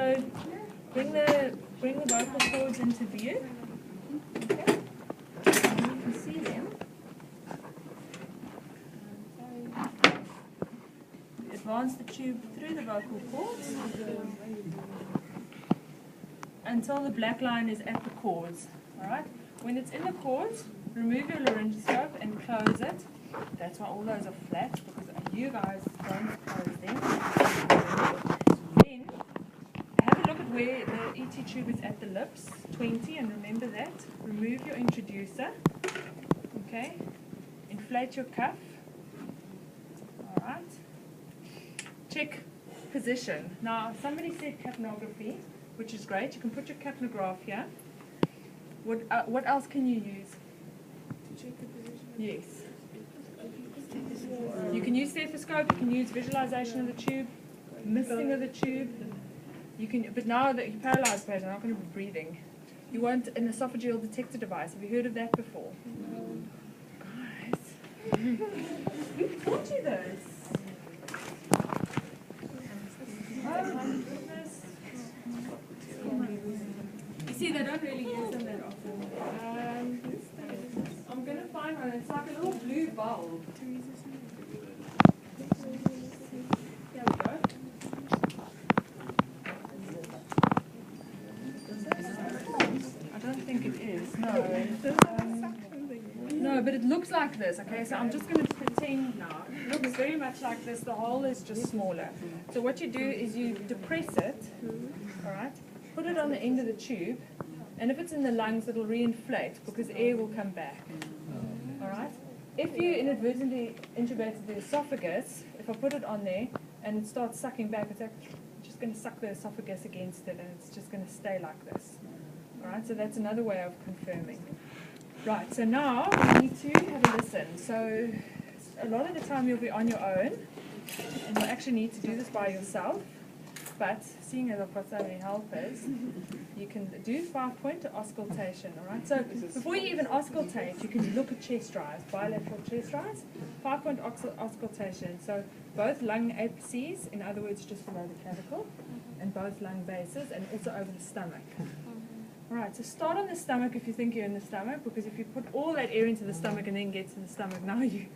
So bring the vocal cords into view. Okay. And you can see them. Advance the tube through the vocal cords until the black line is at the cords. Alright? When it's in the cords, remove your laryngoscope and close it. That's why all those are flat, because you guys don't close them. Then have a look at where the ET tube is at the lips, 20, and remember that. Remove your introducer. Okay? Inflate your cuff. Alright? Check position. Now, somebody said capnography, which is great. You can put your capnograph here. What else can you use? To check the position? Yes. You can use stethoscope, you can use visualization of the tube, misting of the tube. You can, but now that you're paralyzed patient, you're not going to be breathing. You want an esophageal detector device. Have you heard of that before? No. Guys, who taught you this? Oh my goodness. You see, they don't really use them that often. I'm going to find one. It's like a little blue bulb. There we go. I don't think it is. No. No, but it looks like this. Okay, so I'm just going to pretend now. It looks very much like this. The hole is just smaller. So what you do is you depress it. All right. Put it on the end of the tube, and if it's in the lungs, it'll reinflate because air will come back. All right. If you inadvertently intubated the esophagus, if I put it on there and it starts sucking back, it's actually just going to suck the esophagus against it, and it's just going to stay like this. All right. So that's another way of confirming. Right. So now we need to have a listen. So a lot of the time you'll be on your own, and you'll actually need to do this by yourself. But seeing as I've got so many helpers, you can do 5-point auscultation, all right? So before you even auscultate, you can look at chest rise, bilateral chest rise, 5-point auscultation. So both lung apices, in other words, just below the clavicle, and both lung bases, and also over the stomach. All right, so start on the stomach if you think you're in the stomach, because if you put all that air into the stomach and then get to the stomach, now you've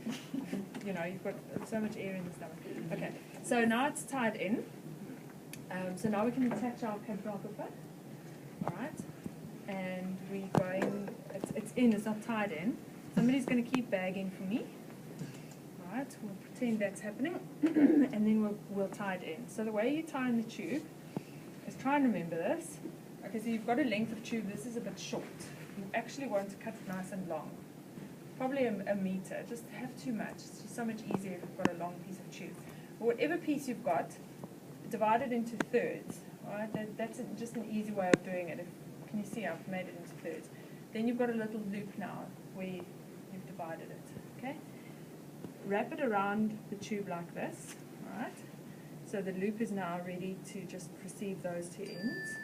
got so much air in the stomach. Okay, so now it's tied in. So now we can attach our capnographer, all right, and we're going, it's in, it's not tied in. Somebody's going to keep bagging for me, all right, we'll pretend that's happening, and then we'll tie it in. So the way you tie in the tube is, try and remember this. Okay, so you've got a length of tube, this is a bit short. You actually want to cut it nice and long, probably a meter. Just have too much, it's just so much easier if you've got a long piece of tube. But whatever piece you've got, divide it into thirds. All right, that's just an easy way of doing it. Can you see I've made it into thirds? Then you've got a little loop now where you've divided it. Okay, wrap it around the tube like this. All right, so the loop is now ready to just receive those two ends.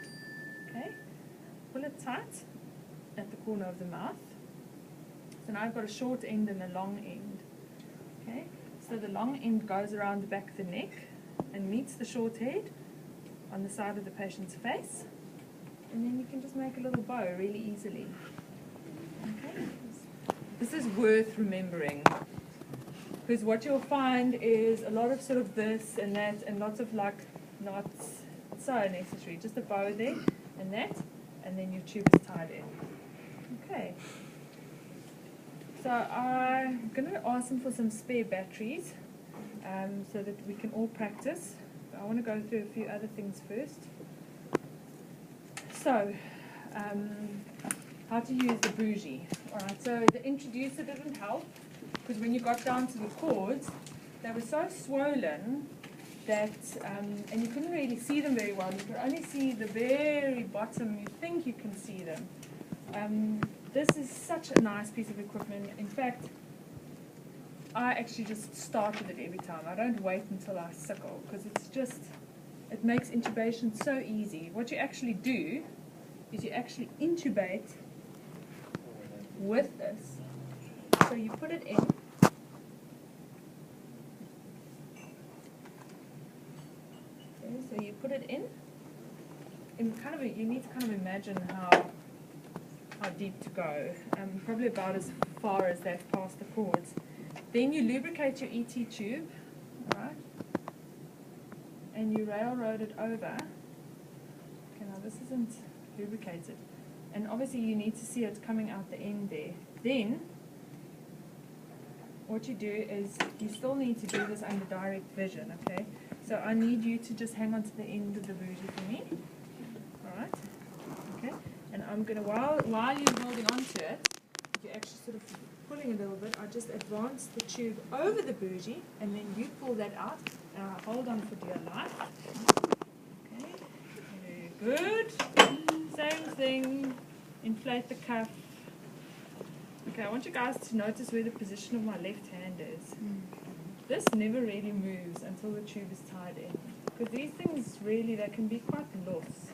Okay, pull it tight at the corner of the mouth. So now I've got a short end and a long end. Okay, so the long end goes around the back of the neck and meets the short head on the side of the patient's face, and then you can just make a little bow really easily. Okay. This is worth remembering, because what you'll find is a lot of sort of this and that and lots of like knots. It's so unnecessary. Just a bow there and that, and then your tube is tied in. Okay. So I'm going to ask them for some spare batteries, so that we can all practice. I want to go through a few other things first. So, how to use the bougie. Alright, so the introducer didn't help, because when you got down to the cords, they were so swollen that, and you couldn't really see them very well. You could only see the very bottom. You think you can see them. This is such a nice piece of equipment. In fact, I actually just start with it every time. I don't wait until I sickle, because it makes intubation so easy. What you actually do is you actually intubate with this. So you put it in. Okay, so you put it in, you need to kind of imagine how deep to go. Probably about as far as they've passed the cords. Then you lubricate your ET tube, right? And you railroad it over. Okay, now this isn't lubricated. And obviously you need to see it coming out the end there. Then, what you do is, you still need to do this under direct vision, okay? So I need you to just hang on to the end of the bougie for me. Alright? Okay? And I'm going to, while you're holding on to it, you're actually sort of pulling a little bit, I just advance the tube over the bougie, and then you pull that out, and I hold on for dear life. Okay? Very good. Same thing. Inflate the cuff. Okay, I want you guys to notice where the position of my left hand is. This never really moves until the tube is tied in. Because these things really, they can be quite loose.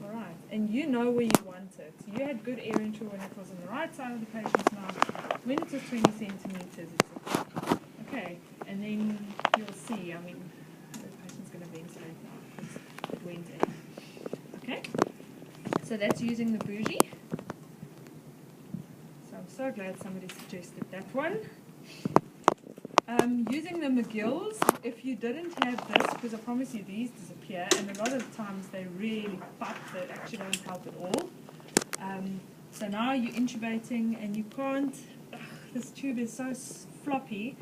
Alright, and you know where you want it. You had good air entry when it was on the right side of the patient's mouth. When it was 20 centimeters, it's okay. And then you'll see, I mean, the patient's going to ventilate now because it went in. Okay, so that's using the bougie. So I'm so glad somebody suggested that one. Using the McGills, if you didn't have this, because I promise you these disappear, and a lot of times they really fight, they actually don't help at all. So now you're intubating and you can't, this tube is so floppy.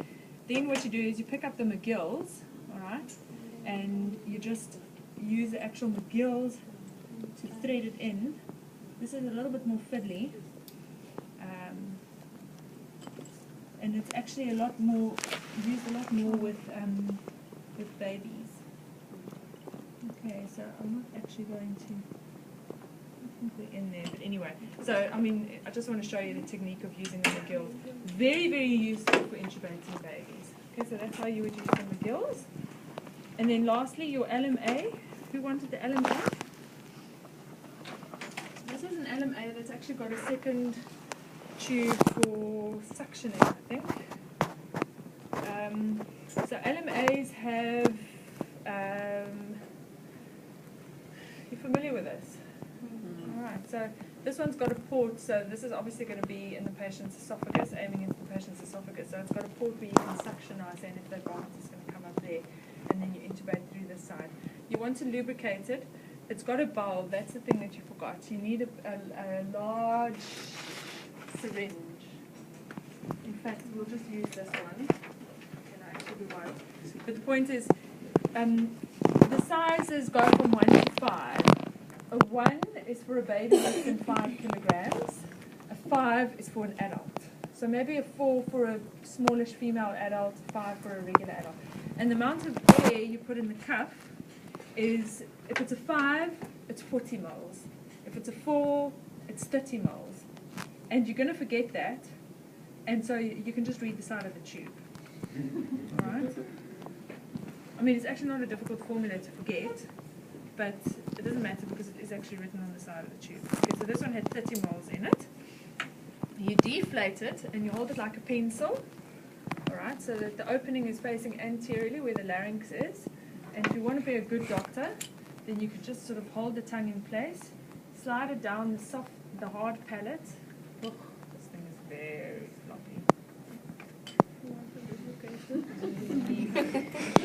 Then what you do is you pick up the McGills, alright, and you just use the actual McGills to thread it in. This is a little bit more fiddly. And it's actually a lot more, used a lot more with babies. Okay, so I'm not actually going to, I think we're in there, but anyway. So, I mean, I just want to show you the technique of using the McGills. Very, very useful for intubating babies. Okay, so that's how you would use the McGills. And then lastly, your LMA. Who wanted the LMA? This is an LMA that's actually got a second tube for suctioning, I think. So LMAs have, you're familiar with this? Alright, so this one's got a port, so this is obviously going to be in the patient's esophagus, aiming into the patient's esophagus. So it's got a port where you can suctionize, and if they vomit, it's going to come up there, and then you intubate through this side. You want to lubricate it. It's got a bulb, that's the thing that you forgot. You need a large syringe. In fact, we'll just use this one. Can I actually do one? But the point is, the sizes go from 1 to 5. A 1 is for a baby less than 5 kilograms. A 5 is for an adult. So maybe a 4 for a smallish female adult, 5 for a regular adult. And the amount of air you put in the cuff is, if it's a 5, it's 40 moles. If it's a 4, it's 30 moles. And you're going to forget that, and so you can just read the side of the tube. Alright? I mean, it's actually not a difficult formula to forget, but it doesn't matter because it is actually written on the side of the tube. Okay, so this one had 30 moles in it. You deflate it, and you hold it like a pencil, alright, so that the opening is facing anteriorly where the larynx is. And if you want to be a good doctor, then you could just sort of hold the tongue in place, slide it down the hard palate. Oh, this thing is very floppy.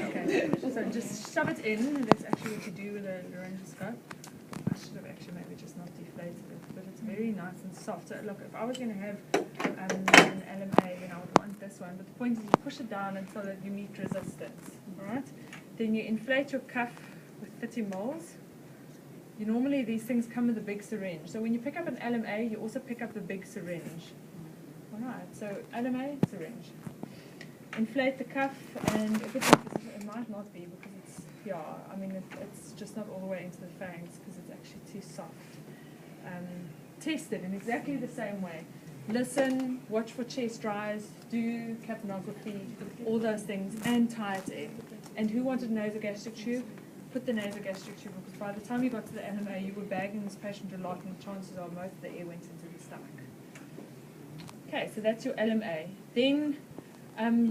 Okay, so just shove it in, and that's actually what you do with a laryngoscope. I should have actually maybe just not deflated it, but it's very nice and soft. So look, if I was going to have an LMA, then I would want this one. But the point is you push it down until you meet resistance. Alright? Then you inflate your cuff with 30 moles. Normally these things come with a big syringe. So when you pick up an LMA, you also pick up the big syringe. Alright, so LMA, syringe. Inflate the cuff, and if it's in position, it might not be because it's, yeah, I mean, it's just not all the way into the pharynx because it's actually too soft. Test it in exactly the same way. Listen, watch for chest rise, do capnography, all those things, and tie it in. And who wanted nasogastric tube? Put the nasogastric tube, because by the time you got to the LMA, you were bagging this patient a lot, and the chances are most of the air went into the stomach. Okay, so that's your LMA. Then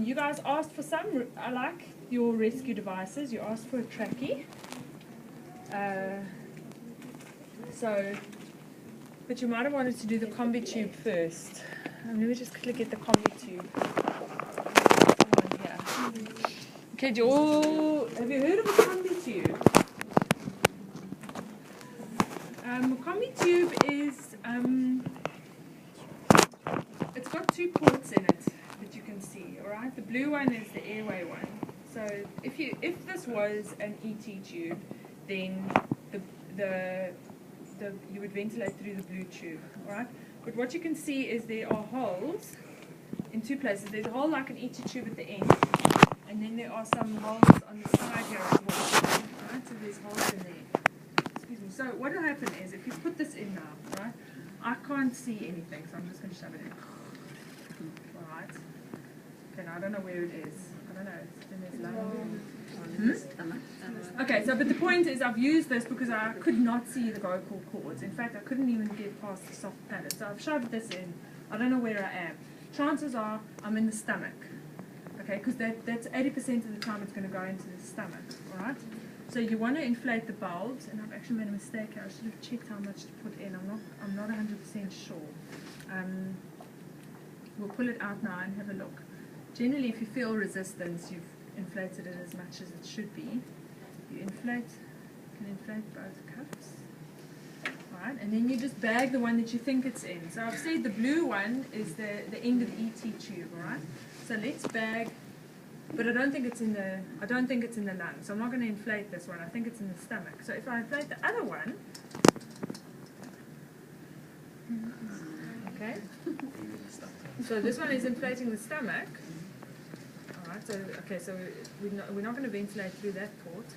you guys asked for some, I like your rescue devices. You asked for a trachea. So, but you might have wanted to do the combi tube first. Let me just quickly get the combi tube. One here. Okay, have you heard of a combi tube? Combi tube is, it's got 2 ports in it that you can see, alright? The blue one is the airway one. So if this was an ET tube, then you would ventilate through the blue tube, alright? But what you can see is there are holes in 2 places. There's a hole like an ET tube at the end, and then there are some holes on the side here as well, alright? So there's holes in there. Excuse me. So what will happen is, if you put this in now, right, I can't see anything, so I'm just going to shove it in. Alright. Okay, now I don't know where it is. I don't know. It's in this lung. Okay, so but the point is, I've used this because I could not see the vocal cords. In fact, I couldn't even get past the soft palate. So I've shoved this in. I don't know where I am. Chances are I'm in the stomach. Okay, because that's 80% of the time it's going to go into the stomach. Alright? So you want to inflate the bulbs, and I've actually made a mistake here. I should have checked how much to put in. I'm not 100% sure. We'll pull it out now and have a look. Generally, if you feel resistance, you've inflated it as much as it should be. You can inflate both cups. Right, and then you just bag the one that you think it's in. So I've said the blue one is the end of the ET tube, alright? So let's bag, but I don't think it's in the lung. So I'm not going to inflate this one. I think it's in the stomach. So if I inflate the other one, okay. So this one is inflating the stomach. Alright, so okay, so we're not going to ventilate through that port.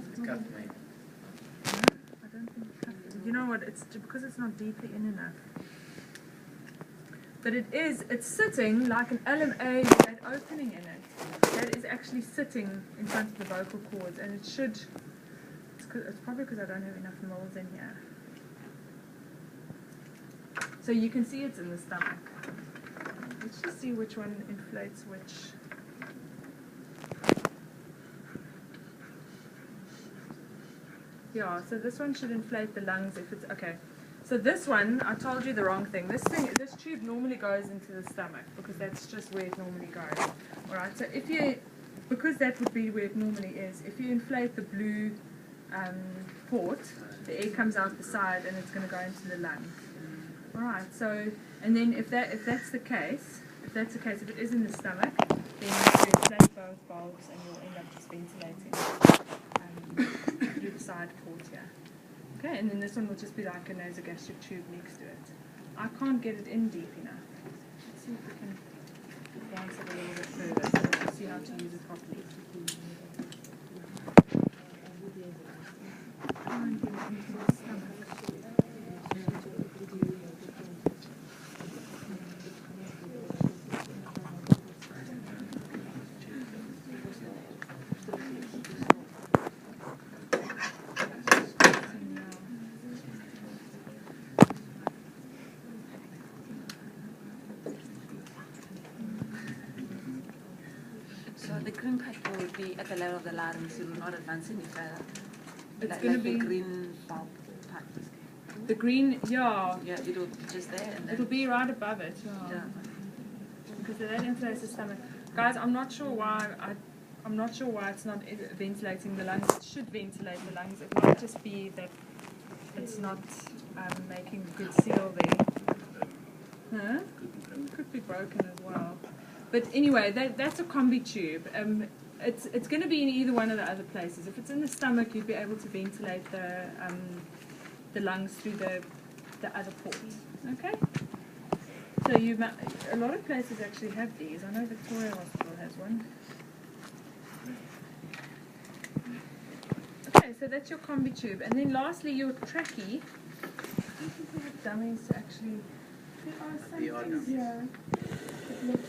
It's cupped, mate. No, I don't think it's cupped. You know what? It's because it's not deeply in enough. But it's sitting like an LMA with that opening in it. That is actually sitting in front of the vocal cords, and it should. It's probably because I don't have enough moles in here. So you can see it's in the stomach. Let's just see which one inflates which. Yeah, so this one should inflate the lungs if it's okay. So this one, I told you the wrong thing. This tube normally goes into the stomach because that's just where it normally goes. All right. So because that would be where it normally is, if you inflate the blue port, the air comes out the side and it's going to go into the lung. All right. So, and then if that's the case, if it is in the stomach, then you inflate both bulbs and you'll end up just ventilating through the side port here. Okay, and then this one will just be like a nasogastric tube next to it. I can't get it in deep enough. Let's see if we can advance it a little bit further so that you see how to use it properly. Try and get it into the stomach. So the green part will be at the level of the larynx. It will not advance any further. It's going to be the green bulb part. the green, yeah. Yeah, it will be just there, and then It'll be right above it. Yeah. Because that inflates the stomach. Guys, I'm not sure why it's not ventilating the lungs. It should ventilate the lungs. It might just be that it's not making a good seal there. Huh? It could be broken as well. But anyway, that's a combi tube. It's going to be in either one of the other places. If it's in the stomach, you'd be able to ventilate the lungs through the other port. Okay. So a lot of places actually have these. I know Victoria Hospital has one. Okay, so that's your combi tube, and then lastly your trachea. Dummies to actually. There are some things here that look